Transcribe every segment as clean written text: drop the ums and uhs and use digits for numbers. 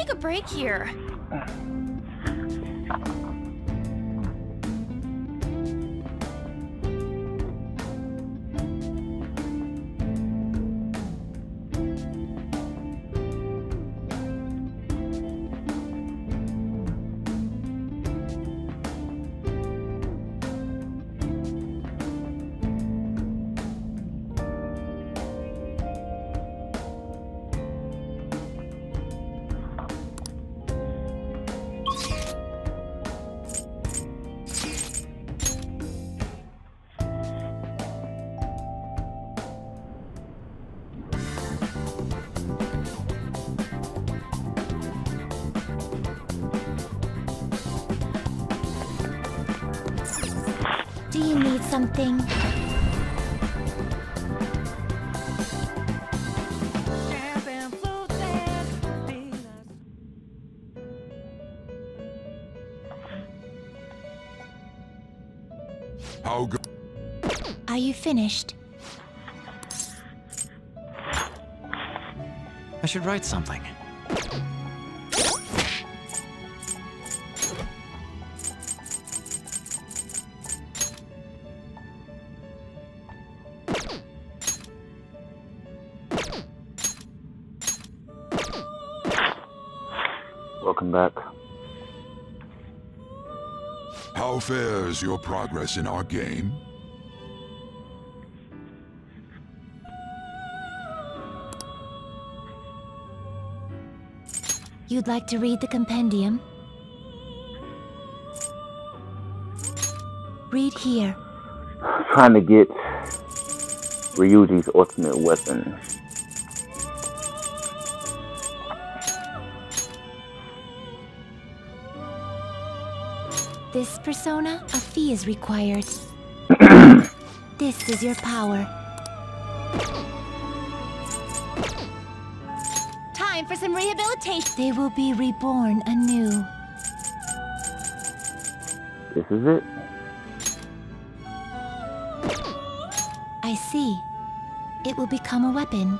take a break here. Do you need something? How good? Are you finished? I should write something. Welcome back. How fares your progress in our game? You'd like to read the compendium? Read here. Trying to get Ryuji's ultimate weapon. This persona, a fee is required. This is your power. Time for some rehabilitation. They will be reborn anew. This is it. I see. It will become a weapon.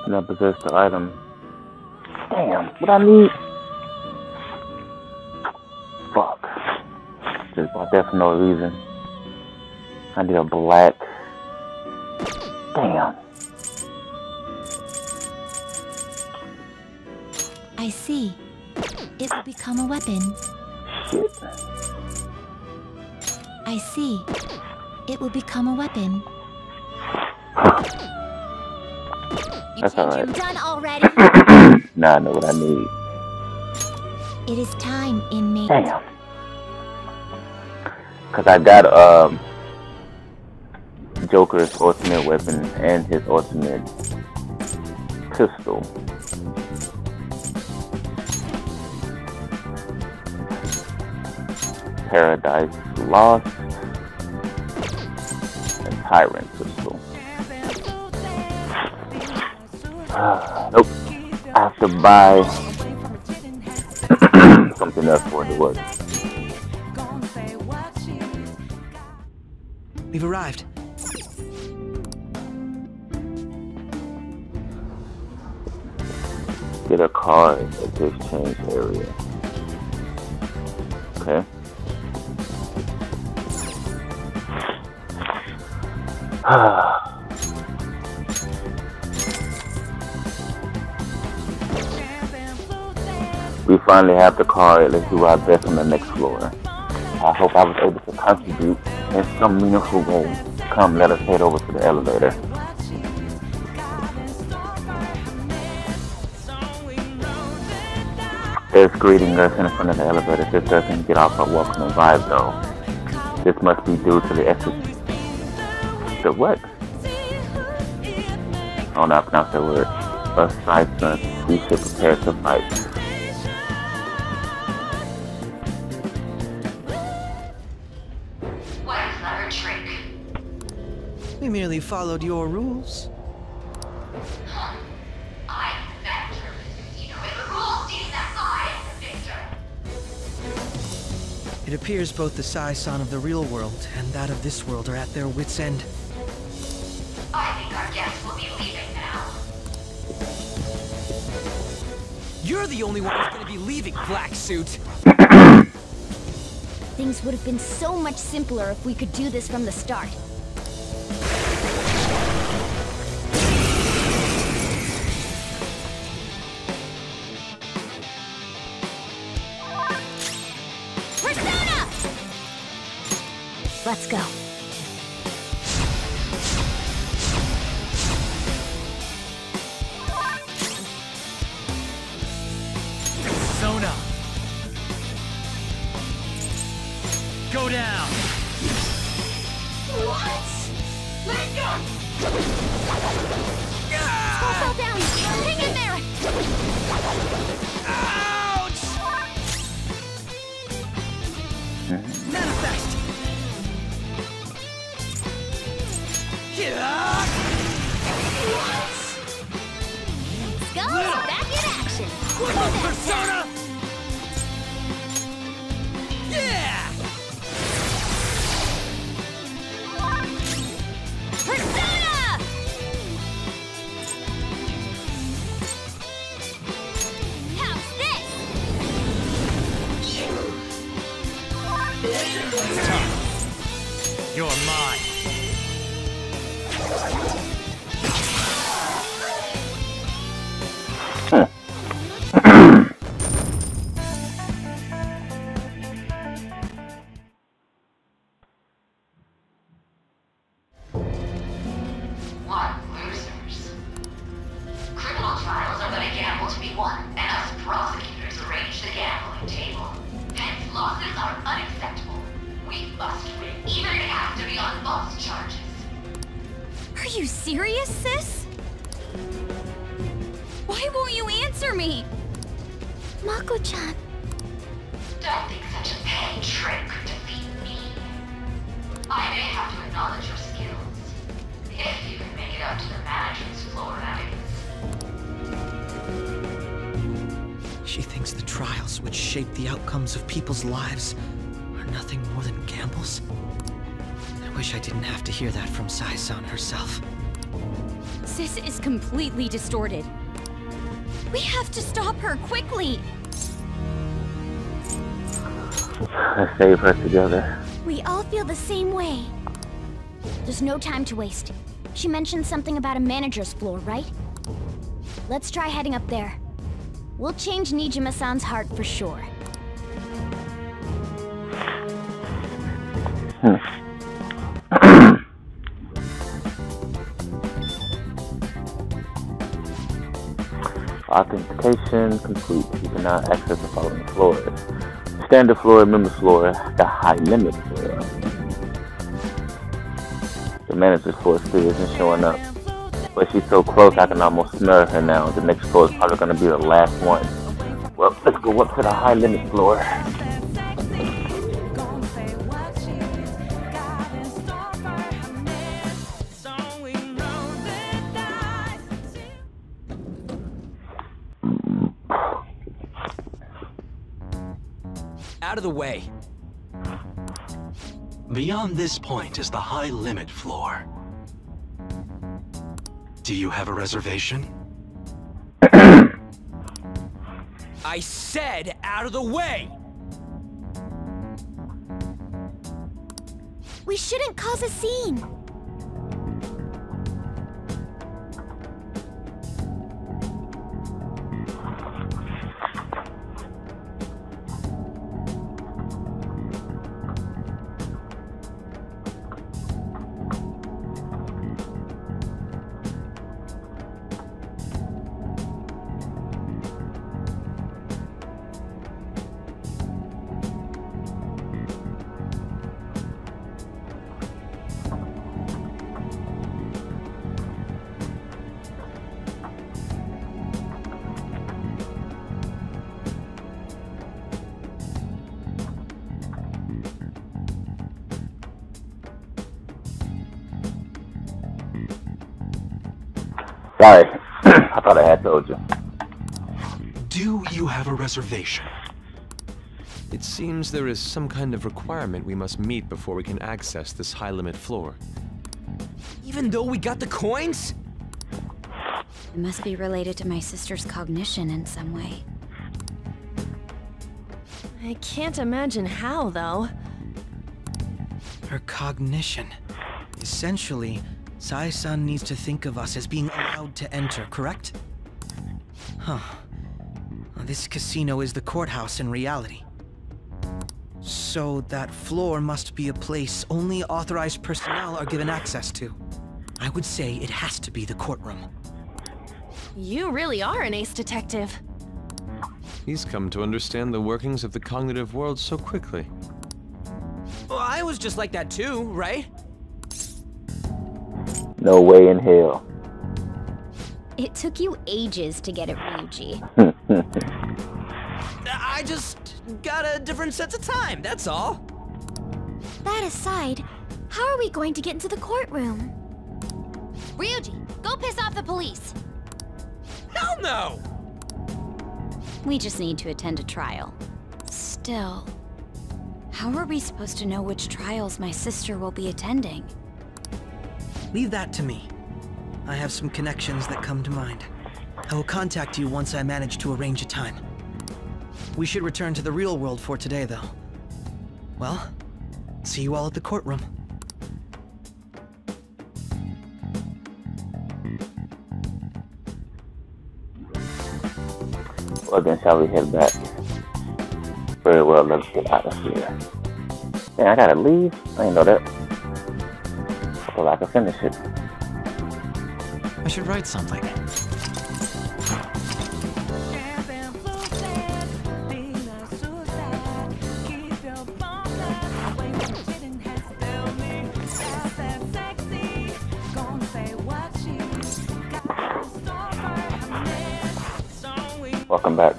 And I possess the item. Damn, what I need? Fuck. Just bought that for no reason. I need a black. Damn. I see. It will become a weapon. Shit. I see. It will become a weapon. That's alright. Done already. Now I know what I need. It is time, inmate. Damn. Cause I got Joker's ultimate weapon and his ultimate pistol. Paradise Lost and Tyrant pistol. Nope. I have to buy something else for it to work. We've arrived. Get a car at the exchange area. Okay. We finally have the car. Let's do our best on the next floor. I hope I was able to contribute in some meaningful way. Come, let us head over to the elevator. There's greeting us in front of the elevator. This doesn't get off our welcoming vibe though. This must be due to the the what? I don't know how to pronounce that word. Aside, we should prepare to fight. What a clever trick. We merely followed your rules. I'm the master. You know, if the rules seem that I am the victor. It appears both the Sai-san of the real world and that of this world are at their wits' end. I think our guests will be leaving now. You're the only one who's gonna be leaving, Black Suit! Things would have been so much simpler if we could do this from the start. Persona! Let's go. Persona! Go down! What? Let go! Fall down! Hang in there! Ouch! Manifest! Let's go! Back in action! Persona! Yeah! Persona! How's this? You're mine. What losers. Criminal trials are but a gamble to be won, and us prosecutors arrange the gambling table. Hence, losses are unacceptable. We must win, even if it has to be on false charges. Are you serious, sis? Why won't you answer me? Mako-chan. Don't think such a petty trick could defeat me. I may have to acknowledge your skills. If you can make it up to the manager's floor, that is. She thinks the trials which shape the outcomes of people's lives are nothing more than gambles? I wish I didn't have to hear that from Sai-san herself. Sis is completely distorted. We have to stop her quickly! Let's save her together. We all feel the same way. There's no time to waste. She mentioned something about a manager's floor, right? Let's try heading up there. We'll change Nijima-san's heart for sure. Authentication complete. You cannot access the following floors. Standard floor, member floor, the high limit floor. The manager's floor still isn't showing up. But she's so close I can almost smell her now. The next floor is probably going to be the last one. Well, let's go up to the high limit floor. Out of the way. Beyond this point is the high limit floor. Do you have a reservation? I said out of the way! We shouldn't cause a scene. Sorry, I thought I had told you. Do you have a reservation? It seems there is some kind of requirement we must meet before we can access this high-limit floor. Even though we got the coins? It must be related to my sister's cognition in some way. I can't imagine how, though. Her cognition. Essentially, Sai-san needs to think of us as being allowed to enter, correct? Huh. This casino is the courthouse in reality. So that floor must be a place only authorized personnel are given access to. I would say it has to be the courtroom. You really are an ace detective. He's come to understand the workings of the cognitive world so quickly. Well, I was just like that too, right? No way in hell. It took you ages to get it, Ryuji. I just got a different sense of time, that's all. That aside, how are we going to get into the courtroom? Ryuji, go piss off the police! Hell no! We just need to attend a trial. Still, how are we supposed to know which trials my sister will be attending? Leave that to me. I have some connections that come to mind. I will contact you once I manage to arrange a time. We should return to the real world for today, though. Well, see you all at the courtroom. Well then, shall we head back? Very well, let's get out of here. Man, I gotta leave? I didn't know that. So I can finish it. I should write something. Welcome back.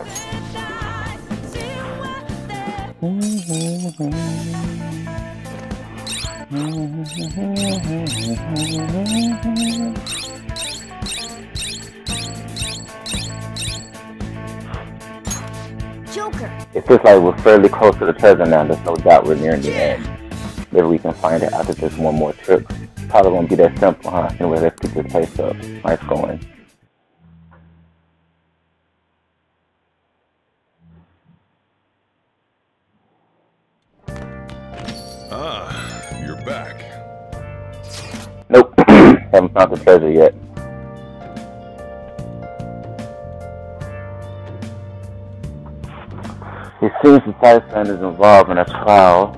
Joker! It feels like we're fairly close to the treasure now. There's no doubt we're nearing the end. Maybe we can find it after just one more trip. Probably won't be that simple, huh? Anyway, let's get this pace up. Nice going. Ah, you're back. Nope. Haven't found the treasure yet. It seems the Sai-san is involved in a trial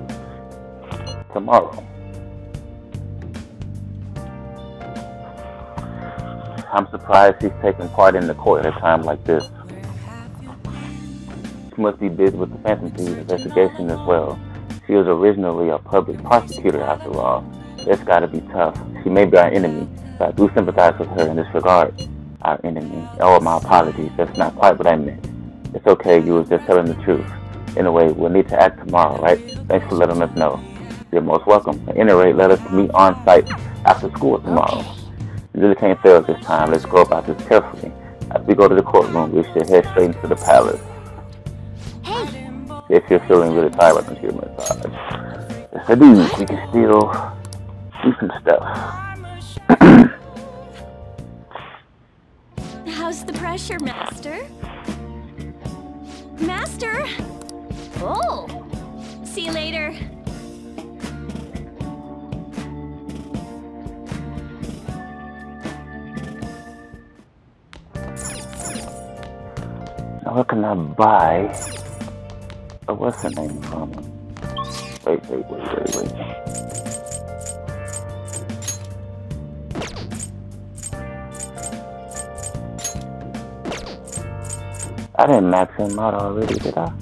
tomorrow. I'm surprised he's taking part in the court at a time like this. She must be busy with the Phantom Thieves investigation as well. She was originally a public prosecutor after all. It's gotta be tough. She may be our enemy, but I do sympathize with her in this regard. Our enemy. Oh, my apologies. That's not quite what I meant. It's okay, you was just telling the truth. Anyway, we'll need to act tomorrow, right? Thanks for letting us know. You're most welcome. At any rate, let us meet on site after school tomorrow. You really can't fail this time. Let's go about this carefully. As we go to the courtroom, we should head straight into the palace. Hey! If you're feeling really tired, why don't you give me a massage? Yes, I do. We can still do some stuff. How's the pressure, Master? Master! Oh! See you later. Now what can I buy? Oh, what's her name from? Wait. I didn't max him out already, did I?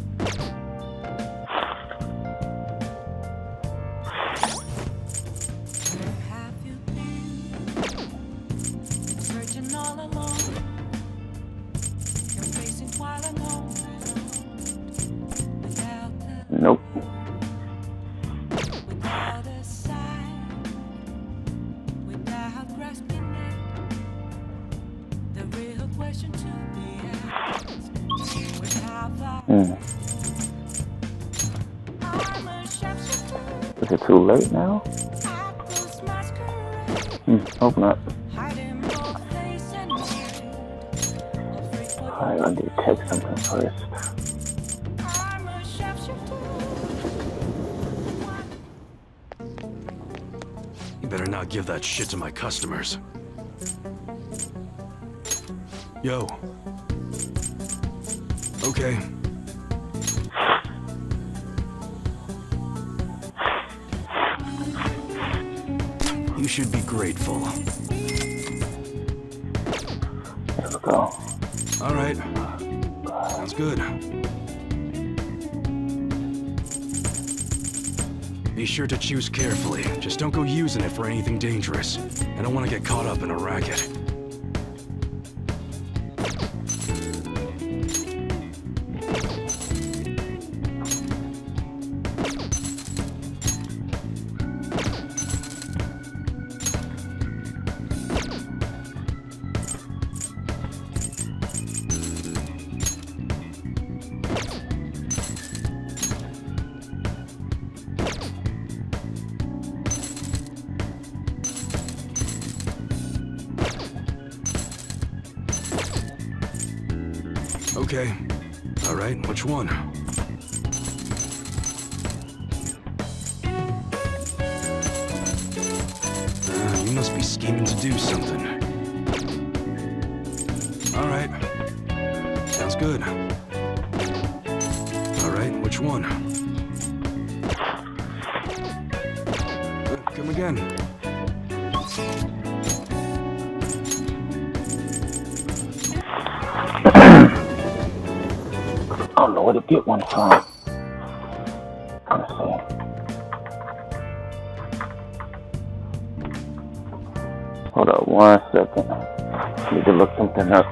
Nope. Is it too late now? Hope not. Alright, I need to check something first. You better not give that shit to my customers. Yo. Okay. You should be grateful. There we go. All right. Sounds good. Be sure to choose carefully. Just don't go using it for anything dangerous. I don't want to get caught up in a racket. Okay. All right, which one? You must be scheming to do something. All right. Sounds good. All right, which one? Come again. I don't know where to get one from. Let's see. Hold up 1 second. Need to look something up.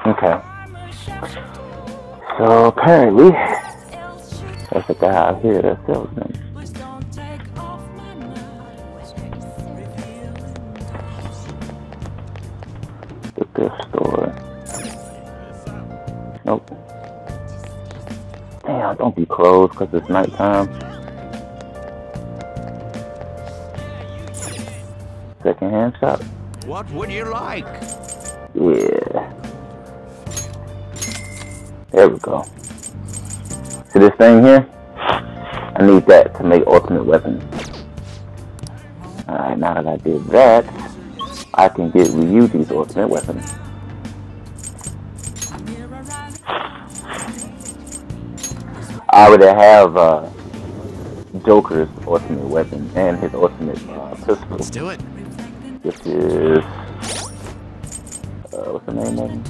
Okay. So apparently, there's a guy out here that sells them. The thrift store. Nope. Damn, don't be closed because it's nighttime. Secondhand shop. What would you like? Yeah. There we go. See this thing here? I need that to make ultimate weapons. Alright, now that I did that, I can get Ryuji's ultimate weapon. I already have Joker's ultimate weapon and his ultimate pistol. Let's do it. Which is what's the name of him?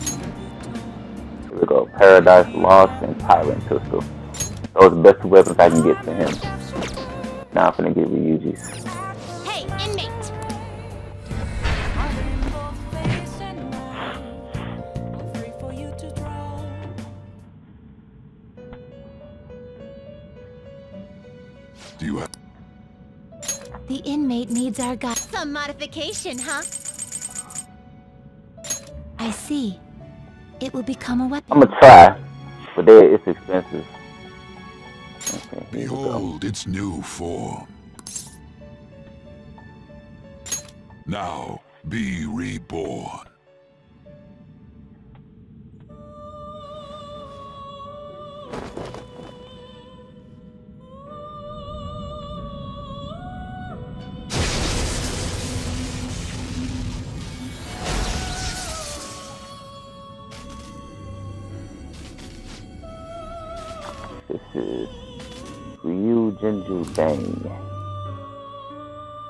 Here we go. Paradise Lost and Tyrant Pistol. Those are the best two weapons I can get for him. Now I'm gonna get Ryuji's. Hey, inmate! Do you have... The inmate needs our guide. Some modification, huh? I see. It will become a weapon. I'm gonna try, but it's expensive. Okay, Behold its new form. Now be reborn. This is Ryujinju Bang.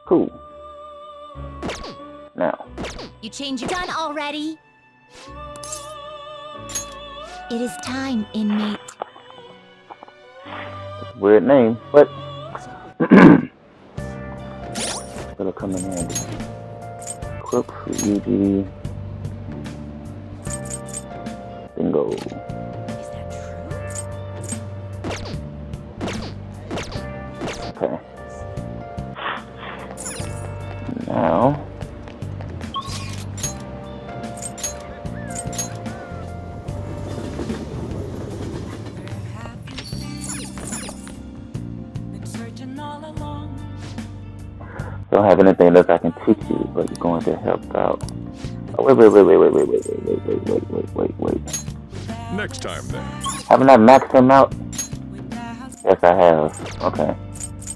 Cool. Now. You change your gun already? It is time, inmate. Weird name, but it'll come in handy. Quick Ryuji. Bingo. Is that true? Okay. Now. Don't have anything else I can teach you, but you're going to help out. Oh, wait. Next time, then. Haven't I maxed him out? Yes, I have. Okay.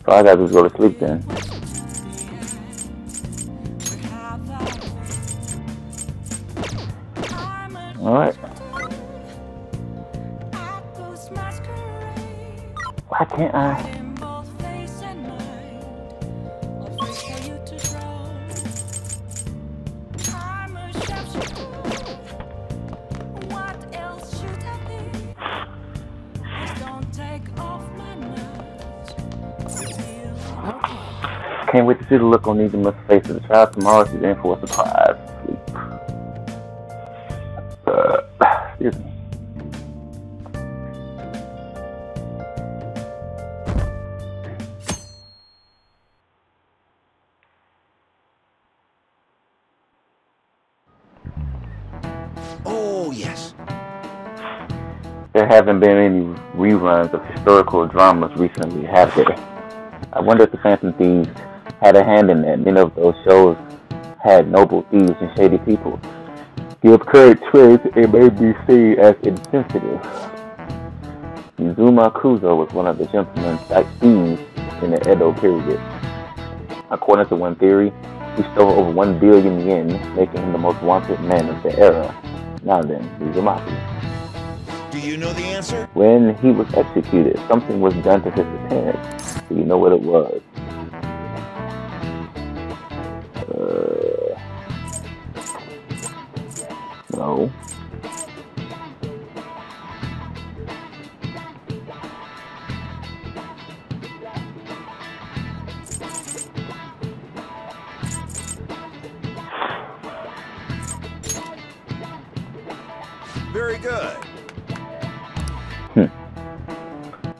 So I gotta just go to sleep then. Alright. Why can't I? Can't wait to see the look on Nijima's face of the child tomorrow. She's in for a surprise. Sleep. Excuse me. Oh, yes. There haven't been any reruns of historical dramas recently, have there? I wonder if the Phantom Thieves had a hand in that. Many of those shows had noble thieves and shady people. Give credit to it, it may be seen as insensitive. Yuzuma Kuzo was one of the gentlemen thieves in the Edo period. According to one theory, he stole over 1 billion yen, making him the most wanted man of the era. Now then, Uzumaki. Do you know the answer? When he was executed, something was done to his appearance. Do you know what it was? No. Very good.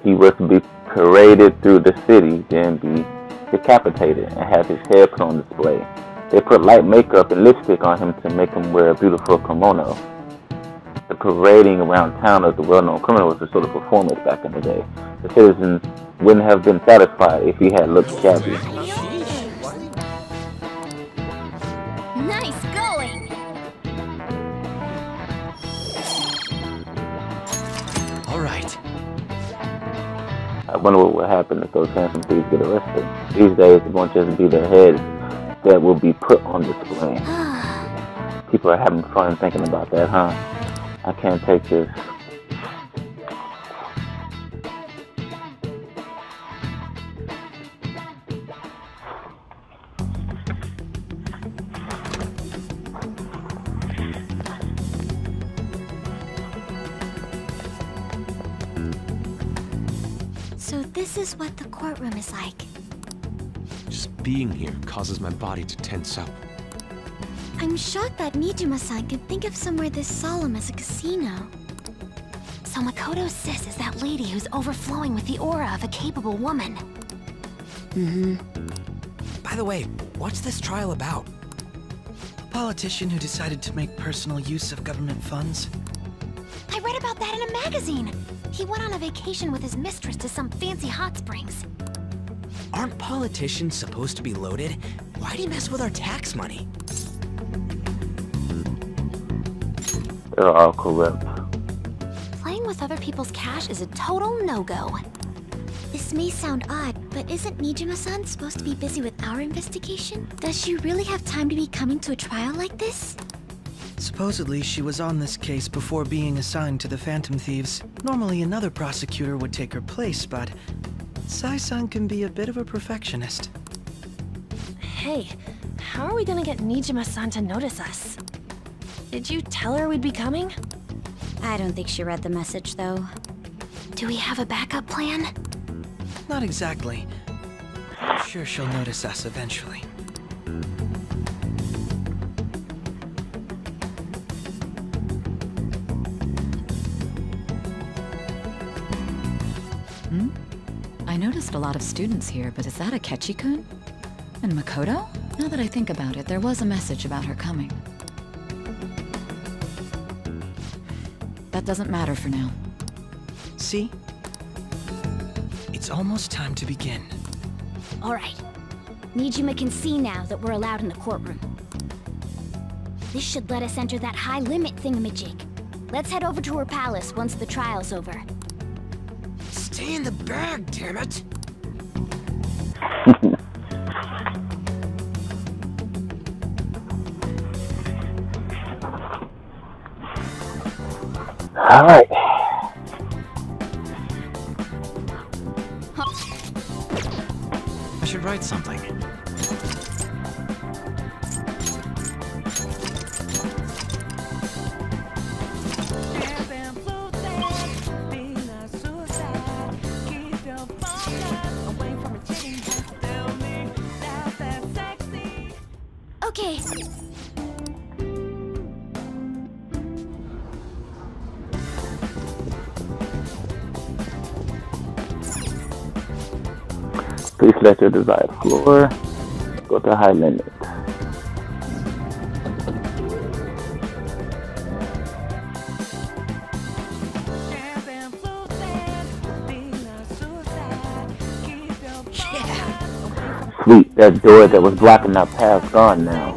He was to be paraded through the city, then be decapitated, and have his hair put on display. They put light makeup and lipstick on him to make him wear a beautiful kimono. The parading around town of the well-known criminal was a sort of performance back in the day. The citizens wouldn't have been satisfied if he had looked shabby. Nice going! All right. I wonder what will happen if those Phantom Thieves get arrested. These days, it won't just be their heads that will be put on display. People are having fun thinking about that, huh? I can't take this. So this is what the courtroom is like. Just being here causes my body to tense up. I'm shocked that Nijima-san could think of somewhere this solemn as a casino. So Makoto's sis is that lady who's overflowing with the aura of a capable woman. By the way, what's this trial about? A politician who decided to make personal use of government funds? I read about that in a magazine. He went on a vacation with his mistress to some fancy hot springs. Aren't politicians supposed to be loaded? Why'd he mess with our tax money? They're all corrupt. Playing with other people's cash is a total no-go. This may sound odd, but isn't Nijima-san supposed to be busy with our investigation? Does she really have time to be coming to a trial like this? Supposedly, she was on this case before being assigned to the Phantom Thieves. Normally, another prosecutor would take her place, but Sai-san can be a bit of a perfectionist. Hey, how are we gonna get Nijima-san to notice us? Did you tell her we'd be coming? I don't think she read the message, though. Do we have a backup plan? Not exactly. I'm sure she'll notice us eventually. I noticed a lot of students here, but is that Akechi-kun? And Makoto? Now that I think about it, there was a message about her coming. That doesn't matter for now. See? It's almost time to begin. Alright. Nijima can see now that we're allowed in the courtroom. This should let us enter that high-limit thingamajig. Let's head over to her palace once the trial's over. Stay in the bag, damn it! All right. I should write something. Okay. Please select your desired floor. Go to high limit. Sweet, that door that was blocking our path gone now.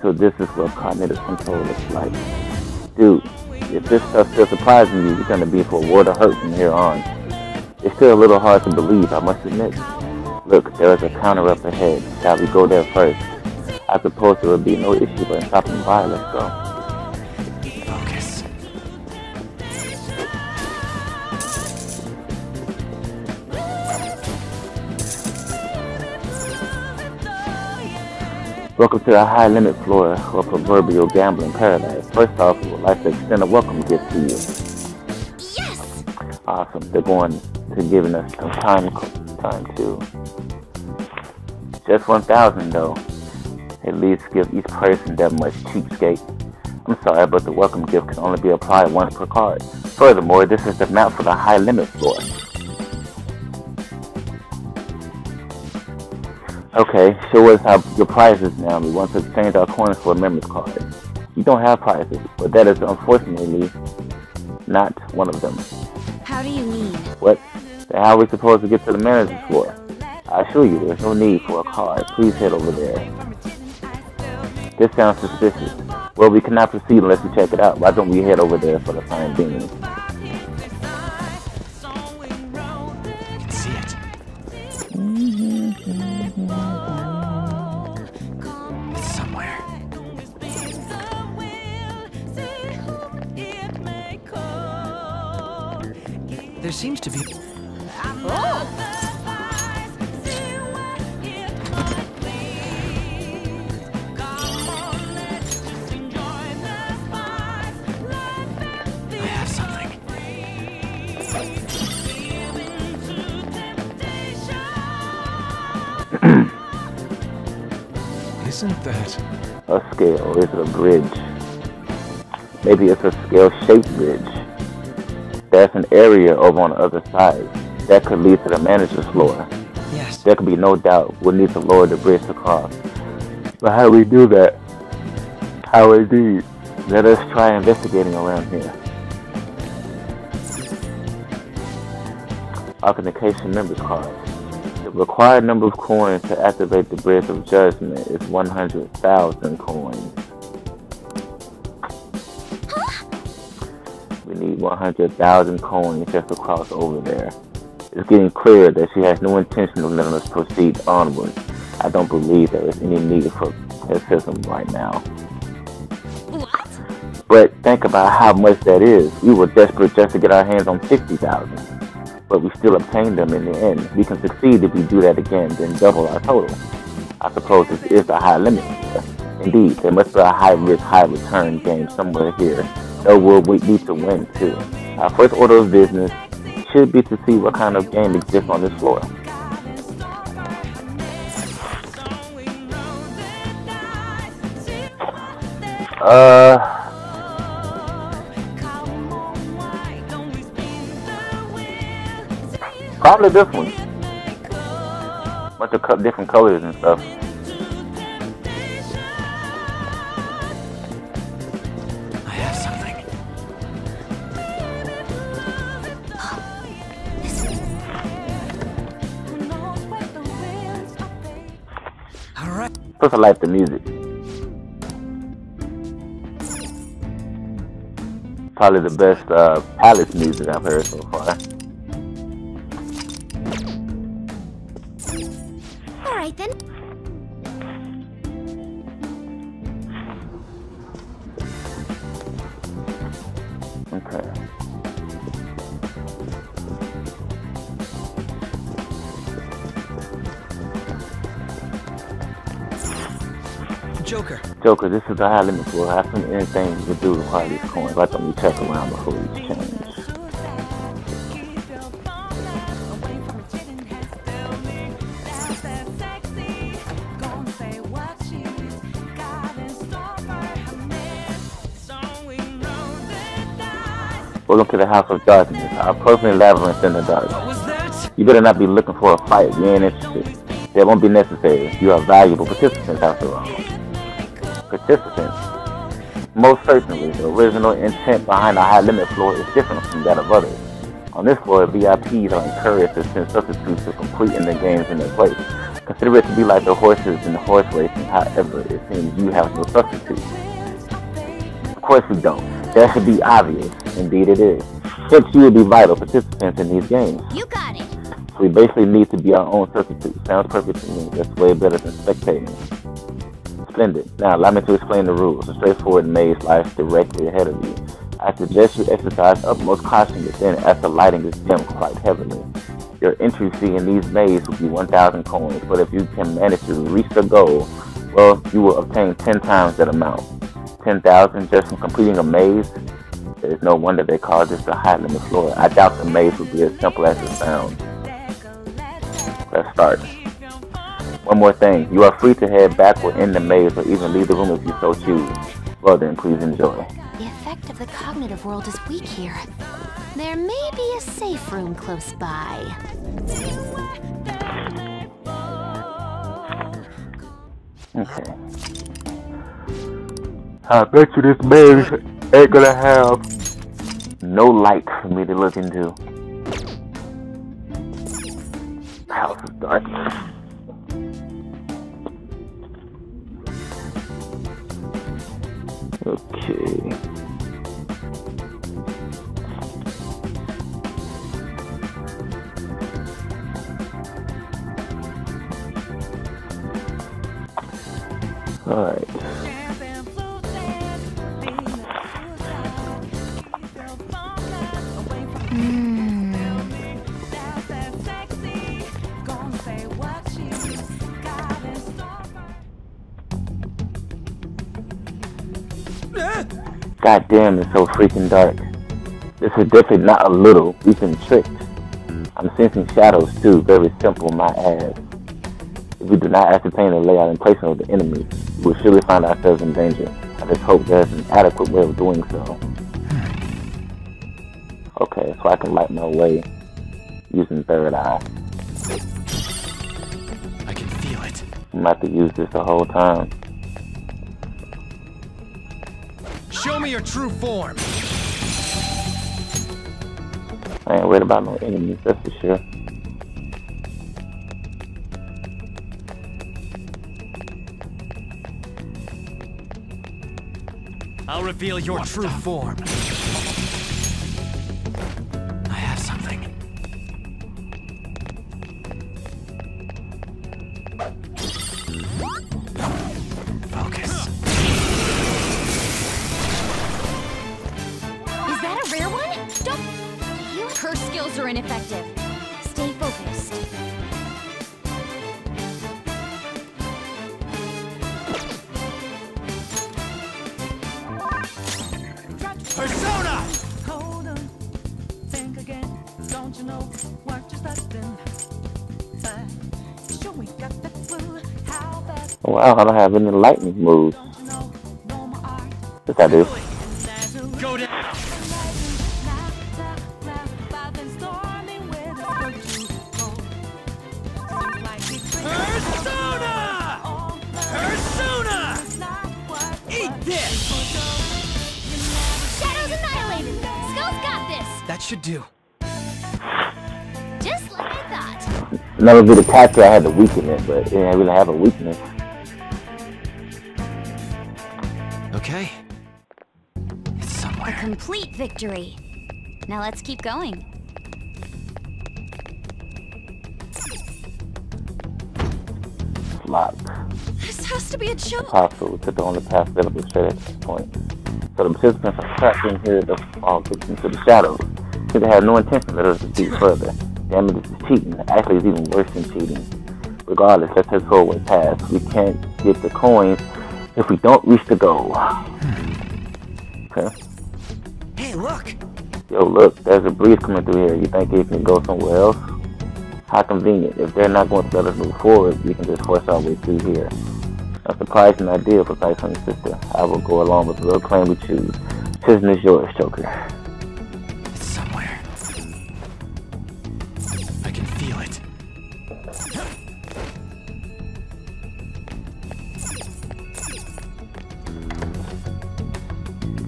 So this is what cognitive control looks like. Dude, if this stuff's still surprising you, you're gonna be for a world of hurt from here on. It's still a little hard to believe, I must admit. Look, there is a counter up ahead. Shall we go there first? I suppose there will be no issue but stopping by. Let's go. Focus. Welcome to the high limit floor of proverbial gambling paradise. First off, we would like to extend a welcome gift to you. Yes! Awesome. They're going to giving us some time too. Just 1,000 though. At least give each person that much cheapskate. I'm sorry, but the welcome gift can only be applied once per card. Furthermore, this is the map for the high limit floor. Okay, show us how your prizes now. We want to exchange our coins for a member's card. You don't have prizes, but that is unfortunately not one of them. How do you mean? What? Then how are we supposed to get to the manager's floor? I assure you, there's no need for a card. Please head over there. This sounds suspicious. Well, we cannot proceed unless we check it out. Why don't we head over there for the time being? You can see it. It's somewhere. There seems to be... I have something. Isn't that... A scale? Is it a bridge? Maybe it's a scale-shaped bridge. There's an area over on the other side that could lead to the manager's floor. Yes. There can be no doubt we'll need to lower the bridge to cross. But how do we do that? How indeed? Let us try investigating around here. Authentication members card. The required number of coins to activate the Bridge of Judgment is 100,000 coins. We need 100,000 coins just to cross over there. It's getting clear that she has no intention of letting us proceed onward. I don't believe there is any need for magnetism right now. What? But think about how much that is. We were desperate just to get our hands on 50,000. But we still obtained them in the end. We can succeed if we do that again, then double our total. I suppose this is the high limit. Indeed, there must be a high-risk, high-return game somewhere here. Though we'll need to win, too. Our first order of business should be to see what kind of game exists on this floor. Probably this one. Bunch of different colors and stuff. I have something. All right. Plus, I like the music. Probably the best Palace music I've heard so far. Alright then. Okay. Joker, this is the high limit floor. I have some anything to do with all these coins. Let them check around before we change. Welcome to the House of Darkness. Our personal labyrinth in the dark. You better not be looking for a fight. You ain't interested. That won't be necessary. You are valuable participants after all. Participants. Most certainly, the original intent behind the high limit floor is different from that of others. On this floor, VIPs are encouraged to send substitutes to completing the games in their place. Consider it to be like the horses in the horse racing. However, it seems you have no substitute. Of course you don't. That should be obvious. Indeed it is. Since you will be vital participants in these games. You got it. So we basically need to be our own substitute. Sounds perfect to me. That's way better than spectating. Splendid. Now allow me to explain the rules. A straightforward maze lies directly ahead of you. I suggest you exercise utmost caution within as the lighting is dimmed quite heavily. Your entry fee in these mazes will be 1,000 coins, but if you can manage to reach the goal, well, you will obtain 10 times that amount. 10,000 just from completing a maze? It is no wonder they call this the high limit floor. I doubt the maze will be as simple as it sounds. Let's start. One more thing. You are free to head backward in the maze or even leave the room if you so choose. Well then, please enjoy. The effect of the cognitive world is weak here. There may be a safe room close by. Okay. I bet you this maze ain't gonna have no light for me to look into. House of Darkness. Okay. All right. God damn, it's so freaking dark. This is definitely not a little. We've been tricked. I'm sensing shadows too. Very simple, my ass. If we do not ascertain the layout and placement of the enemy, we will surely find ourselves in danger. I just hope there's an adequate way of doing so. Okay, so I can light my way using third eye. I can feel it. I'm about to use this the whole time. Show me your true form. I ain't worried about no enemies, that's for sure. I'll reveal your true form. I have something. Don't! Her skills are ineffective. Stay focused. Persona! Hold on, think again. Don't you know what just happened? Sure we got the clue. How bad? Wow, I don't have any lightning moves. Yes, I do. Go down. Persona! Persona! Eat this! Shadows annihilated! Skull's got this! That should do. Just like I thought. Never be the capture, I had to weaken it, but it didn't really have a weakness. Okay. It's A somewhere. complete victory. Now let's keep going. Locked. This has to be a joke. Possible. We took the only path available straight at this point. So the participants are trapped in here to fall victim to the shadows. They have no intention to let us defeat further. Damage is cheating. Actually, it's even worse than cheating. Regardless, let's head forward past. We can't get the coins if we don't reach the goal. Okay. Hey, look! Yo, look, there's a breeze coming through here. You think it can go somewhere else? How convenient. If they're not going to let us move forward, we can just force our way through here. A surprising idea for Sai-san's sister. I will go along with the little claim we choose. Decision is yours, Joker. It's somewhere. I can feel it.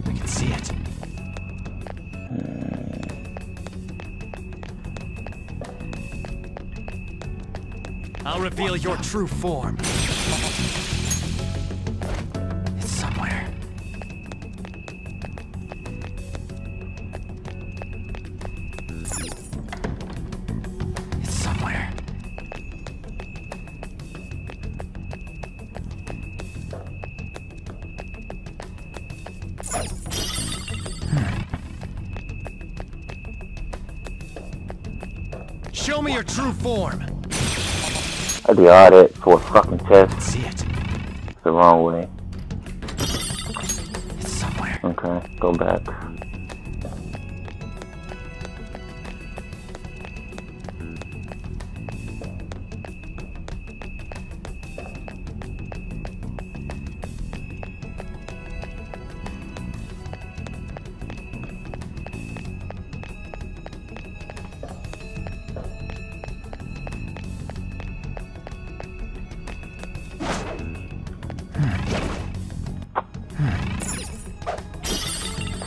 I can see it. I'll reveal your true form. It's somewhere. It's somewhere. Show me your true form. I did all that for a fucking chest. See it. It's the wrong way. It's somewhere. Okay, go back.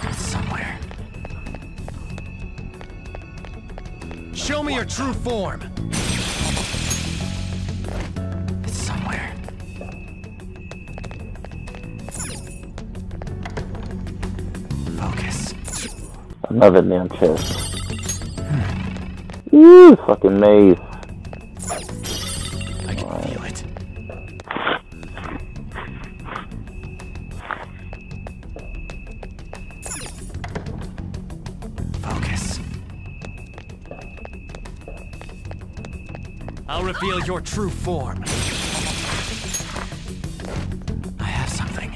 It's somewhere. Show me your true form. It's somewhere. Focus. Another damn chest. Ooh, fucking maze. I can feel it. Focus. I'll reveal your true form. I have something.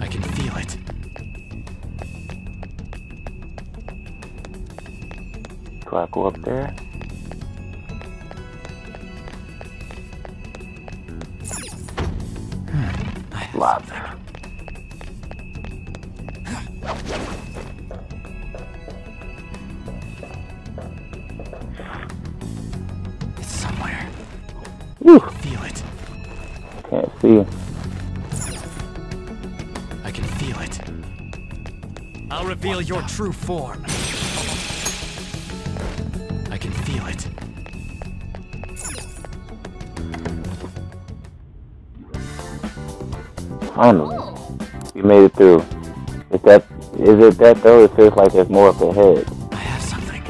I can feel it. Do I go up there? I have Locked. something. It's somewhere. Woo! Feel it. Can't see. I can feel it. I'll reveal your true form. I can feel it. Finally. We made it through. Is it that though? It feels like there's more up ahead. I have something.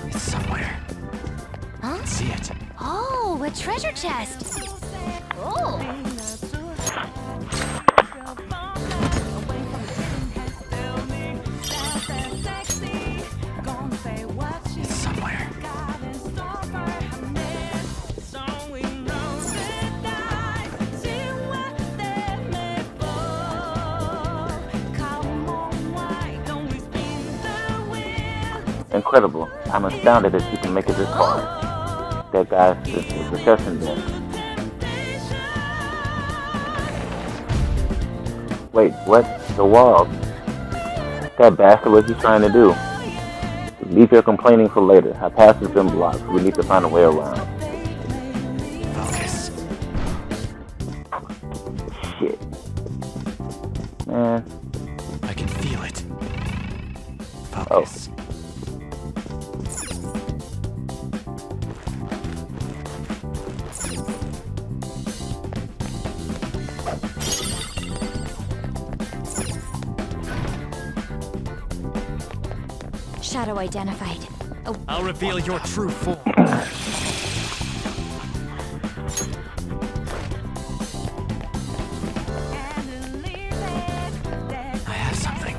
It's somewhere. I Huh? can see it. Oh, a treasure chest. Oh. Incredible. I'm astounded that you can make it this far. That guy's succession then. Wait, what? The wall? That bastard, what's he trying to do? Leave your complaining for later. Our path has been blocked. We need to find a way around. Focus. Shit. Man. I can feel it. Focus. Shadow identified. Oh. I'll reveal your true form. I have something.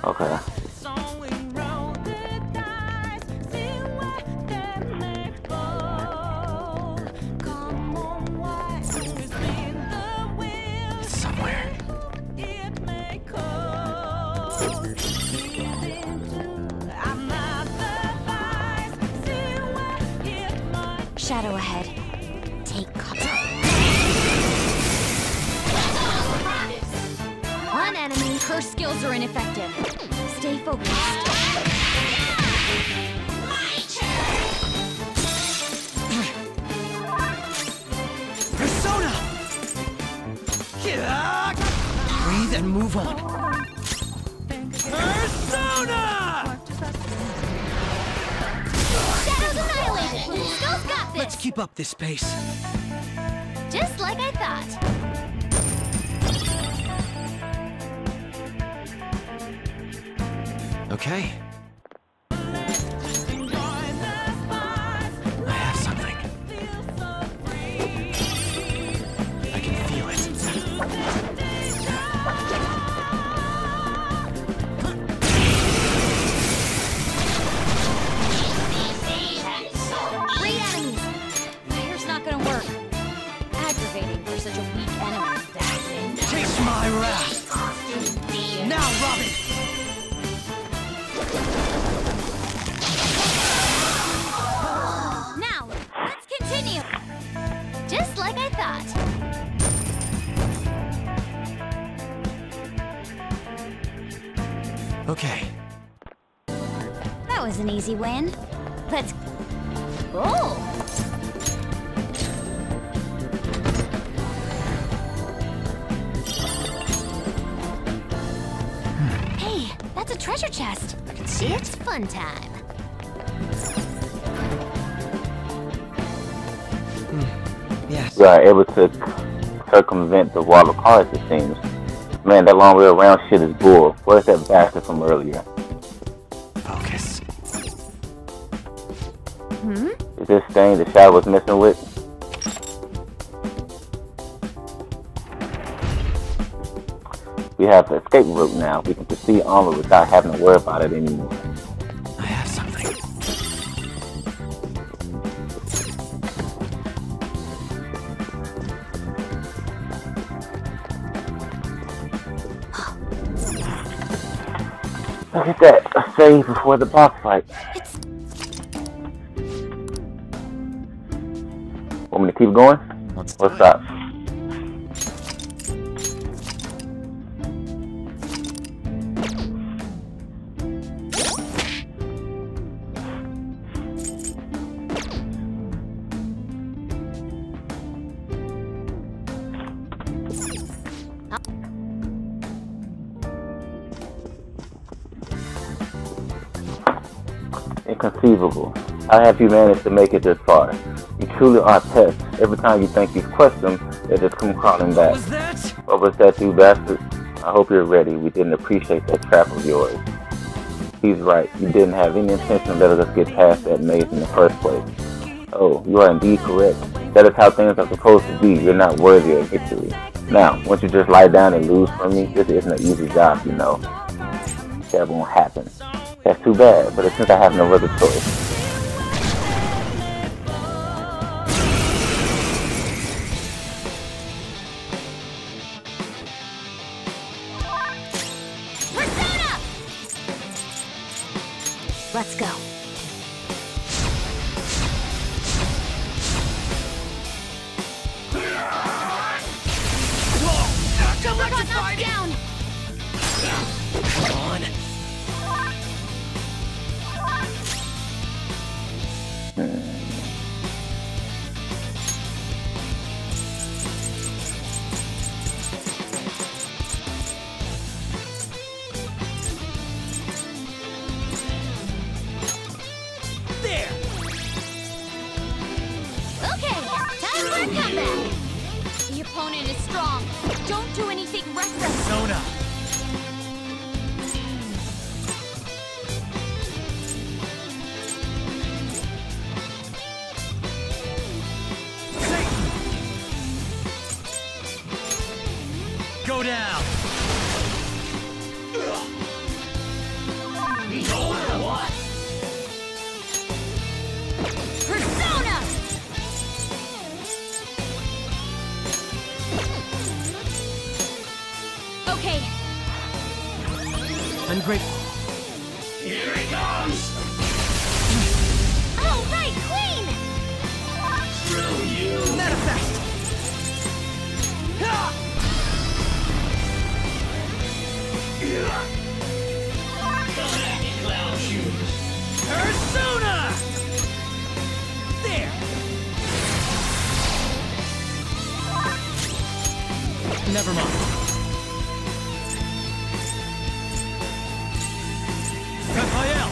Okay. Shadow ahead. Take cover. One enemy. Her skills are ineffective. Stay focused. Persona! Breathe and move on. Persona! Shadow's annihilated! Skill's got this! Let's keep up this pace. Just like I thought. Okay. I have something. I can feel it. Such a weak enemy. Taste my wrath! Now, Robin! Now, let's continue! Just like I thought. Okay. That was an easy win. Let's... Oh! That's a treasure chest. I can see it's fun time. Yes. You are able to circumvent the wall of cards, it seems. Man, that long way around shit is bull. Where's that bastard from earlier? Focus. Is this thing the Shadow was messing with? We have the escape route now. We can proceed onward without having to worry about it anymore. I have something. Look at that. A save before the boss fight. Want me to keep going? What's up? Inconceivable. How have you managed to make it this far? You truly are pests. Every time you think you've crushed them, they just come crawling back. What was that, you bastard? I hope you're ready. We didn't appreciate that trap of yours. He's right. You didn't have any intention of letting us get past that maze in the first place. Oh, you are indeed correct. That is how things are supposed to be. You're not worthy of victory. Now, won't you just lie down and lose from me? This isn't an easy job, you know. That won't happen. That's too bad, but since I have no other choice. Let's go. Double knocked down! Come on. There! Okay, time for a comeback! The opponent is strong. Don't do anything reckless. Sona! Go down! What? Persona! Okay. Ungrateful. Here he comes! All right, Queen! Screw you! Manifest! Ha! Come at me, clown shoes! Persona! There! Never mind. Raphael!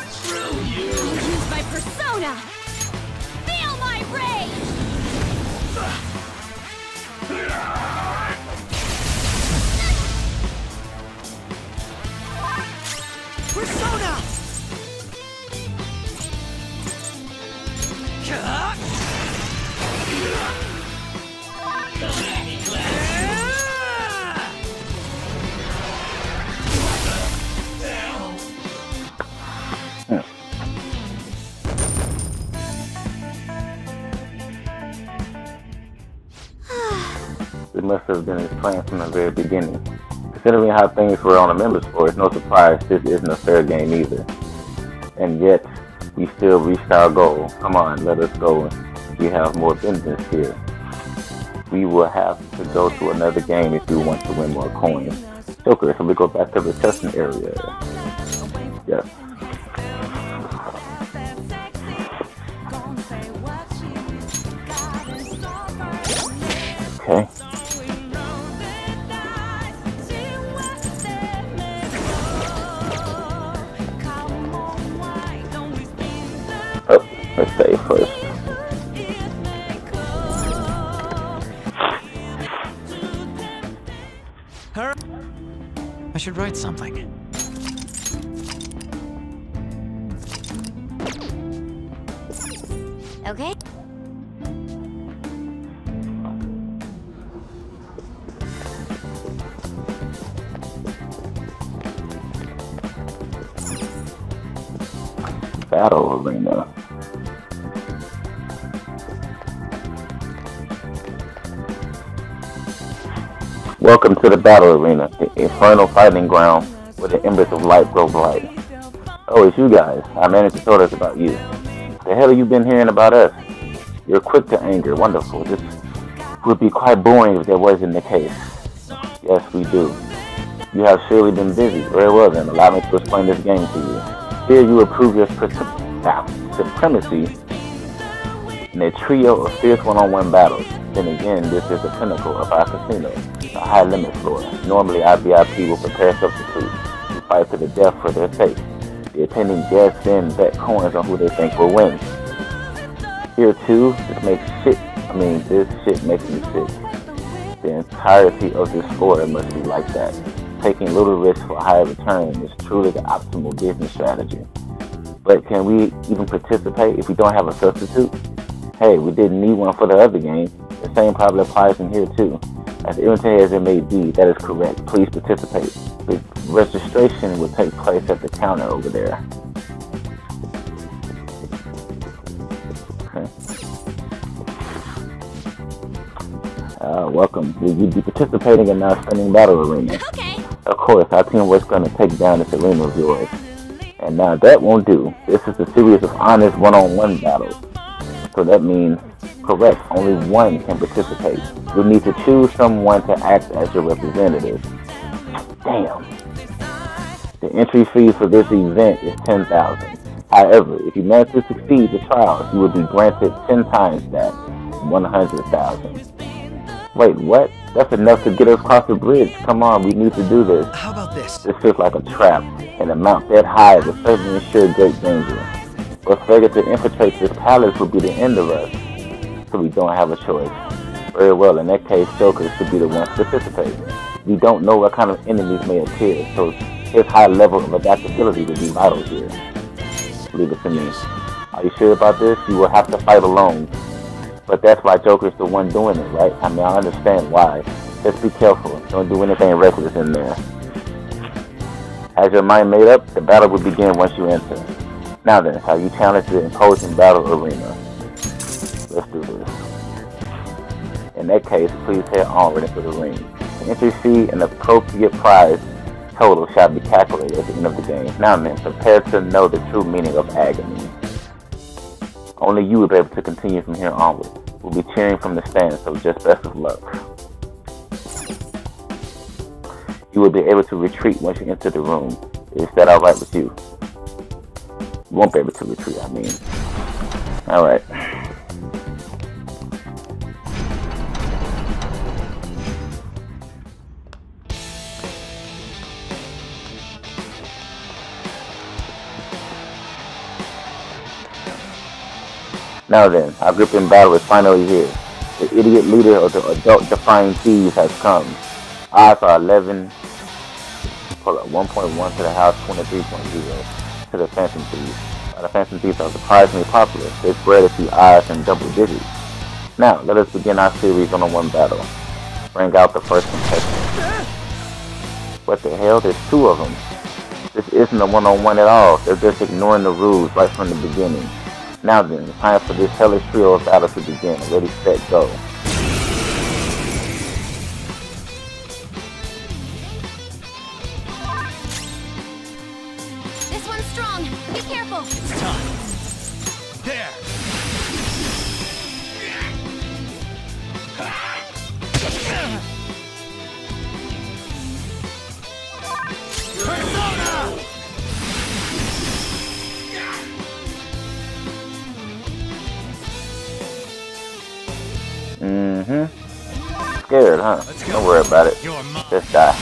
Screw you! I'll use my persona! Feel my rage! Persona! Cut! Come at me, clown! It must have been his plan from the very beginning. Considering how things were on the members floor, it's no surprise this isn't a fair game either. And yet, we still reached our goal. Come on, let us go. We have more business here. We will have to go to another game if we want to win more coins. Joker, so we go back to the testing area. Yes. Okay. Oh, let's save first. I should write something. Okay. Battle arena. Welcome to the battle arena, the infernal fighting ground where the embers of light grow bright. Oh, it's you guys. Our manager told us about you. The hell have you been hearing about us? You're quick to anger. Wonderful. This would be quite boring if that wasn't the case. Yes, we do. You have surely been busy. Very well then. Allow me to explain this game to you. Here you will prove your supremacy in a trio of fierce one-on-one battles. Then again, this is the pinnacle of our casino, the high limit floor. Normally, our VIP will prepare substitutes who fight to the death for their sake. The attending guests then bet coins on who they think will win. Here too, this shit makes me sick. The entirety of this floor must be like that. Taking little risk for higher return is truly the optimal business strategy. But can we even participate if we don't have a substitute? Hey, we didn't need one for the other game. The same probably applies in here too. As irritating as it may be, that is correct. Please participate. The registration will take place at the counter over there. Okay. Welcome. Will you be participating in our stunning battle arena? Okay. Of course, our teamwork's gonna take down this arena of yours. And now that won't do. This is a series of honest one-on-one battles. So that means, correct, only one can participate. You'll need to choose someone to act as your representative. Damn. The entry fee for this event is $10,000. However, if you manage to succeed the trials, you will be granted 10 times that, $100,000. Wait, what? That's enough to get us across the bridge. Come on, we need to do this. How about this? This feels like a trap. An amount that high will certainly ensure great danger. But failure to infiltrate this palace will be the end of us. So we don't have a choice. Very well, in that case, Joker should be the one to participate. We don't know what kind of enemies may appear, so his high level of adaptability will be vital here. Leave it to me. Are you sure about this? You will have to fight alone. But that's why Joker's the one doing it, right? I mean, I understand why. Just be careful. Don't do anything reckless in there. Has your mind made up? The battle will begin once you enter. Now then, how you challenge the imposing battle arena. Let's do this. In that case, please head onward into the ring. The entry fee and appropriate prize total shall be calculated at the end of the game. Now then, prepare to know the true meaning of agony. Only you will be able to continue from here onward. We'll be cheering from the stands, so just best of luck. You will be able to retreat once you enter the room. Is that alright with you? You won't be able to retreat, I mean. Alright. Now then, our group in battle is finally here. The idiot leader of the adult-defying thieves has come. Odds are 1.1 to the house, 23.0 to the Phantom Thieves. The Phantom Thieves are surprisingly popular. They spread a few odds in double digits. Now, let us begin our series one-on-one battle. Bring out the first contestant. What the hell? There's two of them. This isn't a one-on-one at all. They're just ignoring the rules right from the beginning. Now then, it's time for this hellish trio of battle to begin. Ready, set, go. This one's strong. Be careful. It's time. There. Persona! Scared, huh? Don't worry about it. Just die.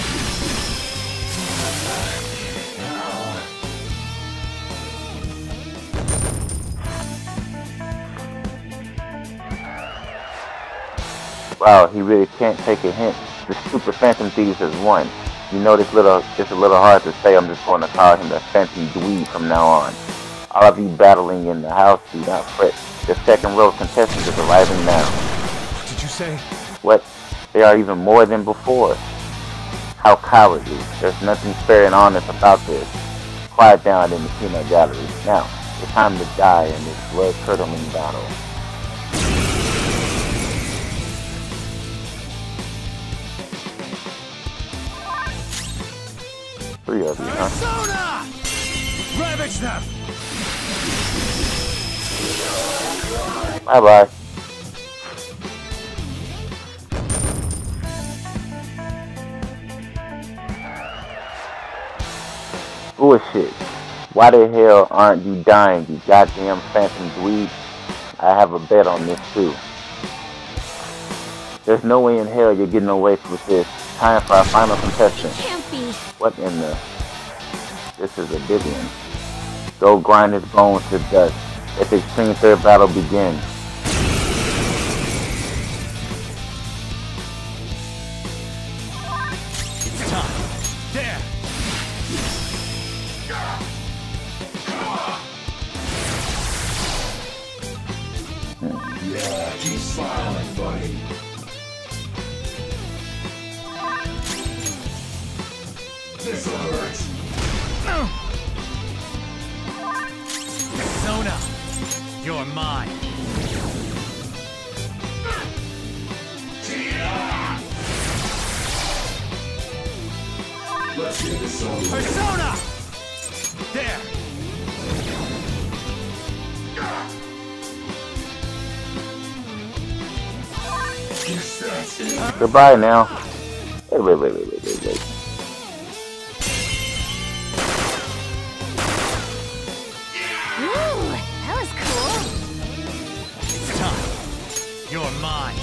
Wow, he really can't take a hint. The Super Phantom Thieves has won. You know it's a little hard to say. I'm just going to call him the Phantom Dweeb from now on. All of you battling in the house, do not fret. The second row of contestants is arriving now. What did you say? What? They are even more than before. How cowardly. There's nothing fair and honest about this. Quiet down in the peanut gallery. Now, it's time to die in this blood-curdling battle. Three of you, huh? Persona! Ravage them! Bye-bye. Bullshit. Why the hell aren't you dying, you goddamn Phantom Dweeb? I have a bet on this too. There's no way in hell you're getting away with this. Time for our final contestant. Can't be. What in the... This is a big one. Go grind his bones to dust. Let the extreme third battle begin. It's time. There! Yeah, keep smiling, buddy. This hurts. Persona! You're mine. Tia! Persona! There! Goodbye now. Wait. Ooh, that was cool. It's time. You're mine.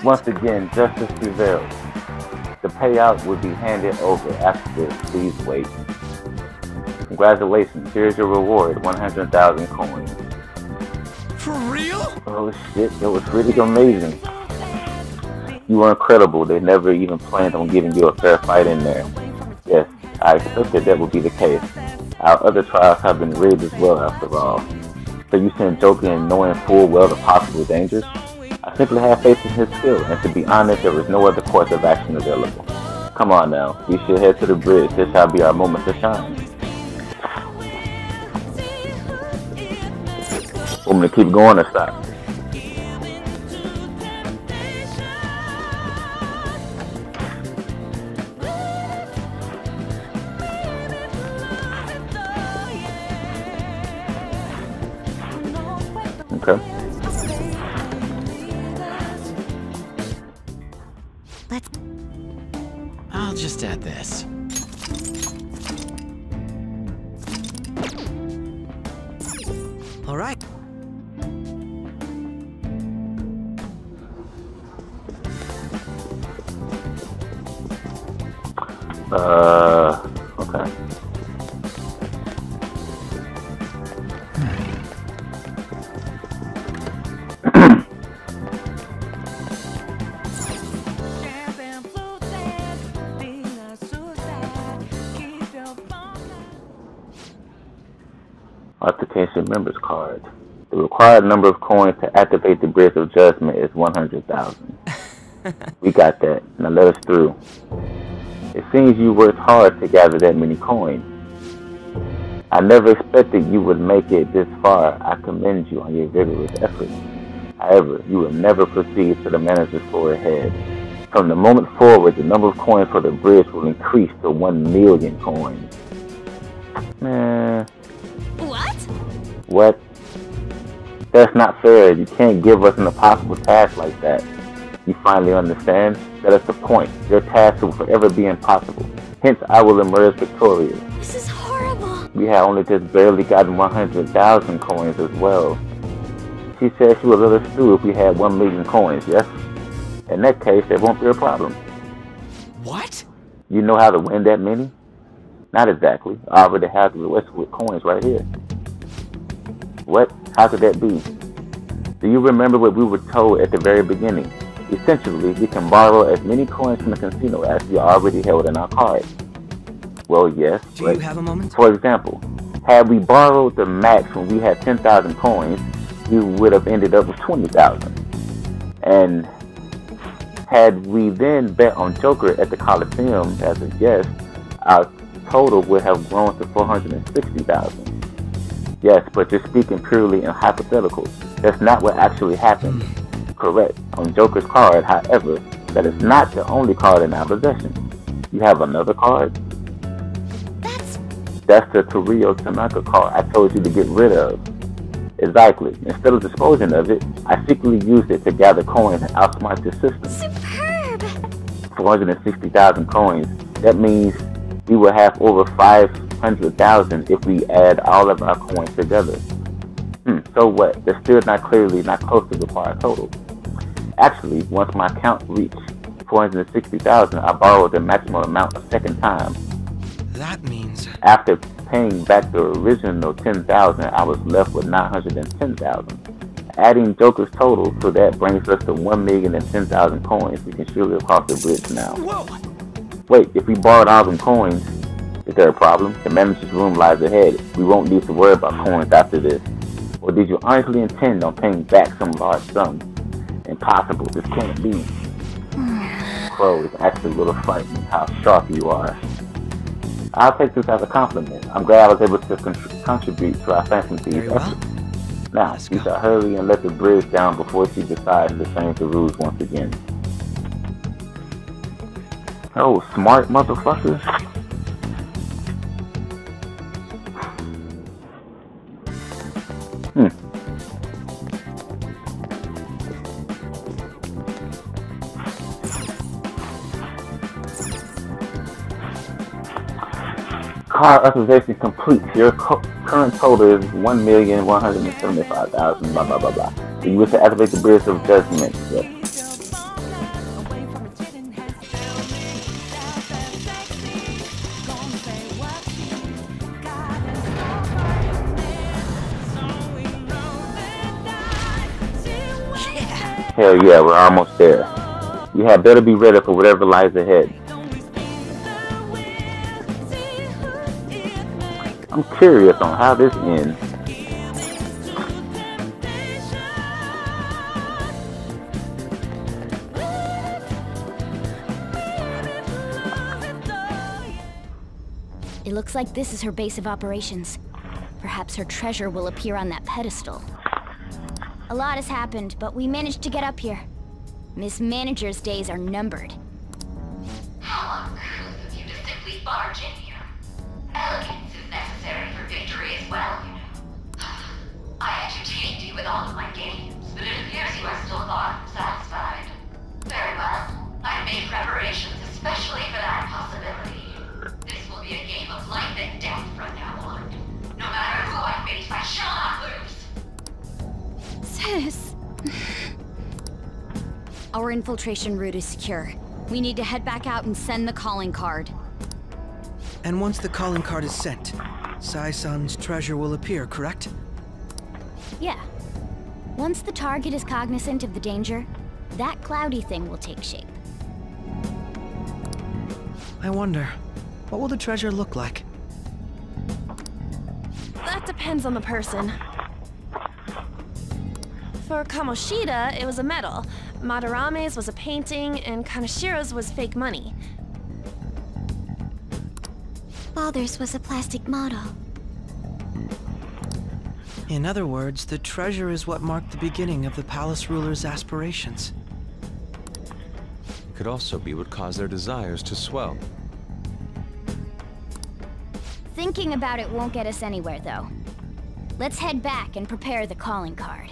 Once again, justice prevails. The payout will be handed over after this. Please wait. Congratulations, here's your reward, 100,000 coins. For real? Oh shit, that was really amazing. You were incredible. They never even planned on giving you a fair fight in there. Yes, I expected that would be the case. Our other trials have been rigged as well, after all. So you sent Joker in knowing full well the possible dangers? I simply have faith in his skill, and to be honest, there was no other course of action available. Come on now, we should head to the bridge. This shall be our moment to shine. Want me to keep going or stop? Okay. I'll just add this. All right. Okay. Authentication members card. The required number of coins to activate the Bridge of Judgment is 100,000. We got that. Now let us through. It seems you worked hard to gather that many coins. I never expected you would make it this far. I commend you on your vigorous efforts. However, you will never proceed to the manager's floor ahead. From the moment forward, the number of coins for the bridge will increase to 1 million coins. Man. What? That's not fair. You can't give us an impossible task like that. You finally understand? That is the point. Your task will forever be impossible. Hence, I will emerge victorious. This is horrible. We had only just barely gotten 100,000 coins as well. She said she would let us through if we had 1 million coins, yes? In that case, there won't be a problem. What? You know how to win that many? Not exactly. I already have the rest with coins right here. What? How could that be? Do you remember what we were told at the very beginning? Essentially, we can borrow as many coins from the casino as we already held in our card. Well, yes. Do you have a moment? For example, had we borrowed the max when we had 10,000 coins, we would have ended up with 20,000. And had we then bet on Joker at the Coliseum as a guest, our total would have grown to 460,000. Yes, but you're speaking purely in hypotheticals. That's not what actually happened. Correct. On Joker's card, however, that is not the only card in our possession. You have another card? That's the Torio Tanaka card I told you to get rid of. Exactly. Instead of disposing of it, I secretly used it to gather coins and outsmart the system. Superb! 460,000 coins. That means we will have over 500,000 if we add all of our coins together. So what? They're still not close to the required total. Actually, once my count reached 460,000, I borrowed the maximum amount a second time. That means... After paying back the original 10,000, I was left with 910,000. Adding Joker's total, so that brings us to 1,010,000 coins. We can surely cross the bridge now. Whoa! Wait, if we borrowed all them coins, is there a problem? The manager's room lies ahead. We won't need to worry about coins after this. Or did you honestly intend on paying back some large sum? Impossible. This can't be. Crow, it's actually a little frightening how sharp you are. I'll take this as a compliment. I'm glad I was able to contribute to our fancy's effort. Now, we shall hurry and let the bridge down before she decides to change the rules once again. Oh, smart motherfuckers. Car authorization complete. Your current total is 1,175,000. Blah blah blah blah. Do you wish to activate the bridge of judgment? Yes. Hell yeah, we're almost there. You had better be ready for whatever lies ahead. I'm curious on how this ends. It looks like this is her base of operations. Perhaps her treasure will appear on that pedestal. A lot has happened, but we managed to get up here. Miss Manager's days are numbered. How uncouth of you to simply barge in here. Elegance is necessary for victory as well, you know. I entertained you with all of my games, but it appears you are still far from satisfied. Very well. I made preparations especially for that possibility. This will be a game of life and death from now on. No matter who I face, I shall not lose. Sis. Our infiltration route is secure. We need to head back out and send the calling card. And once the calling card is sent, Sai-san's treasure will appear, correct? Yeah. Once the target is cognizant of the danger, that cloudy thing will take shape. I wonder, what will the treasure look like? That depends on the person. For Kamoshida, it was a medal. Madarame's was a painting, and Kanashiro's was fake money. Father's was a plastic model. In other words, the treasure is what marked the beginning of the palace ruler's aspirations. It could also be what caused their desires to swell. Thinking about it won't get us anywhere, though. Let's head back and prepare the calling card.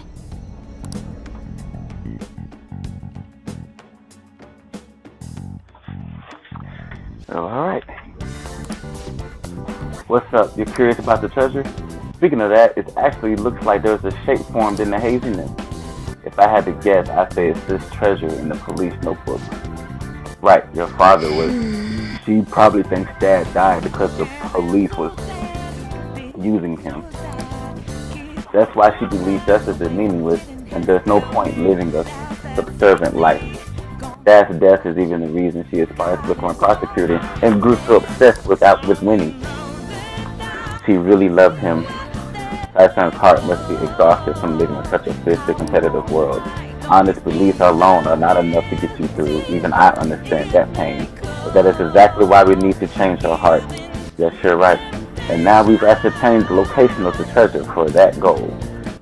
Alright. What's up? You're curious about the treasure? Speaking of that, it actually looks like there's a shape formed in the haziness. If I had to guess, I'd say it's this treasure in the police notebook. Right, your father was... She probably thinks Dad died because the police was using him. That's why she believes justice is meaningless, and there's no point living a subservient life. Dad's death is even the reason she aspires to become a prosecutor and grew so obsessed with winning. She really loved him. Sai-san's heart must be exhausted from living in such a fierce, competitive world. Honest beliefs alone are not enough to get you through. Even I understand that pain. But that is exactly why we need to change her heart. Yes, you're right. And now we've ascertained the location of the treasure for that goal.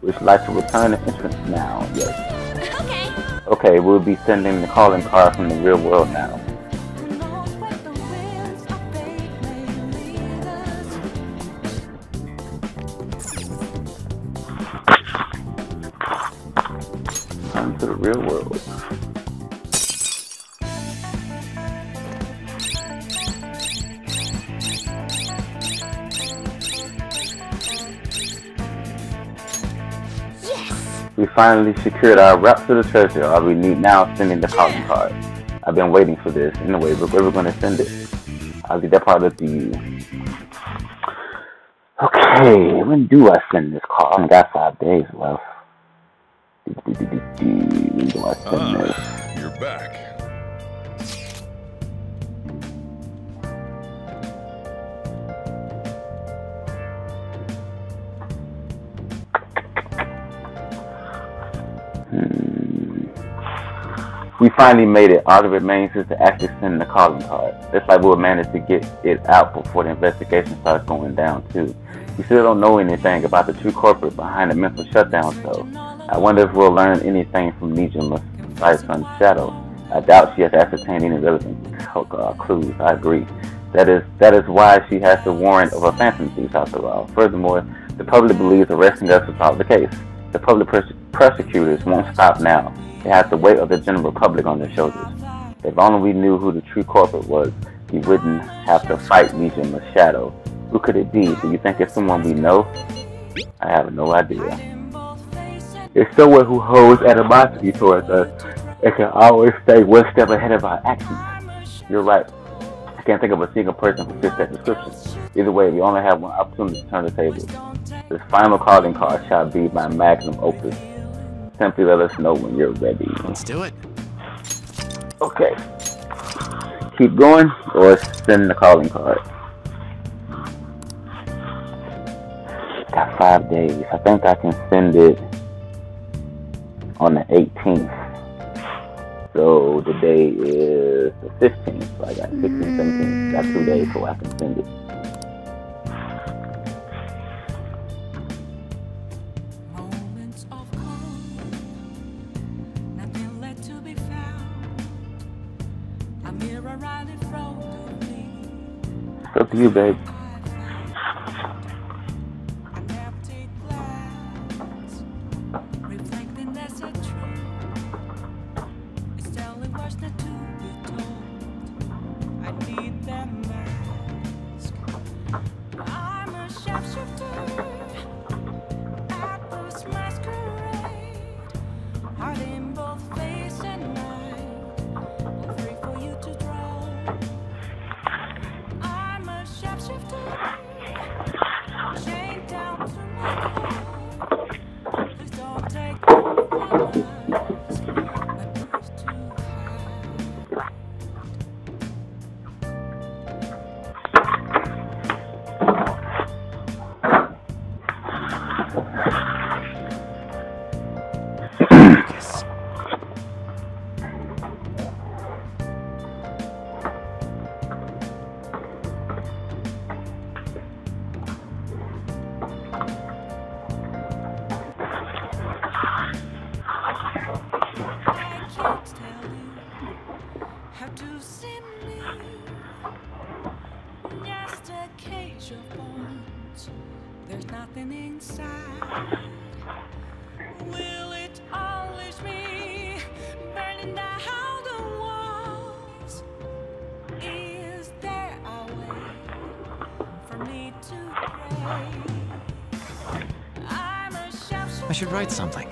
We'd like to return the entrance now, yes. Okay, we'll be sending the calling card from the real world now. Come to the real world. We finally secured our route to the treasure. All we need now is sending the calling card. I've been waiting for this. Anyway, but where we're going to send it, I'll leave that part up to you. Okay, when do I send this call? I only got 5 days left. When do I send this? You're back. We finally made it. All that remains is to actually send the calling card. It's like we'll manage to get it out before the investigation starts going down, too. We still don't know anything about the true culprit behind the mental shutdown, so I wonder if we'll learn anything from Nijima Sai-san's shadow. I doubt she has ascertained any relevant clues. I agree. That is why she has the warrant of a phantom thief, after all. Furthermore, the public believes arresting us will solve the case. The public prosecutors won't stop now. They have the weight of the general public on their shoulders. If only we knew who the true culprit was, we wouldn't have to fight Nijima's shadow. Who could it be? Do you think it's someone we know? I have no idea. It's someone who holds animosity towards us and can always stay one step ahead of our actions. You're right. I can't think of a single person who fits that description. Either way, we only have one opportunity to turn the tables. This final calling card shall be my magnum opus. Simply let us know when you're ready. Let's do it. Okay. Keep going or send the calling card. Got 5 days. I think I can send it on the 18th. So the day is the 15th. So I got 16, 17. Got 2 days so I can send it. It's up to you, babe. There's nothing inside. Will it always be burning down the walls? Is there a way for me to pray? I'm a I should write something.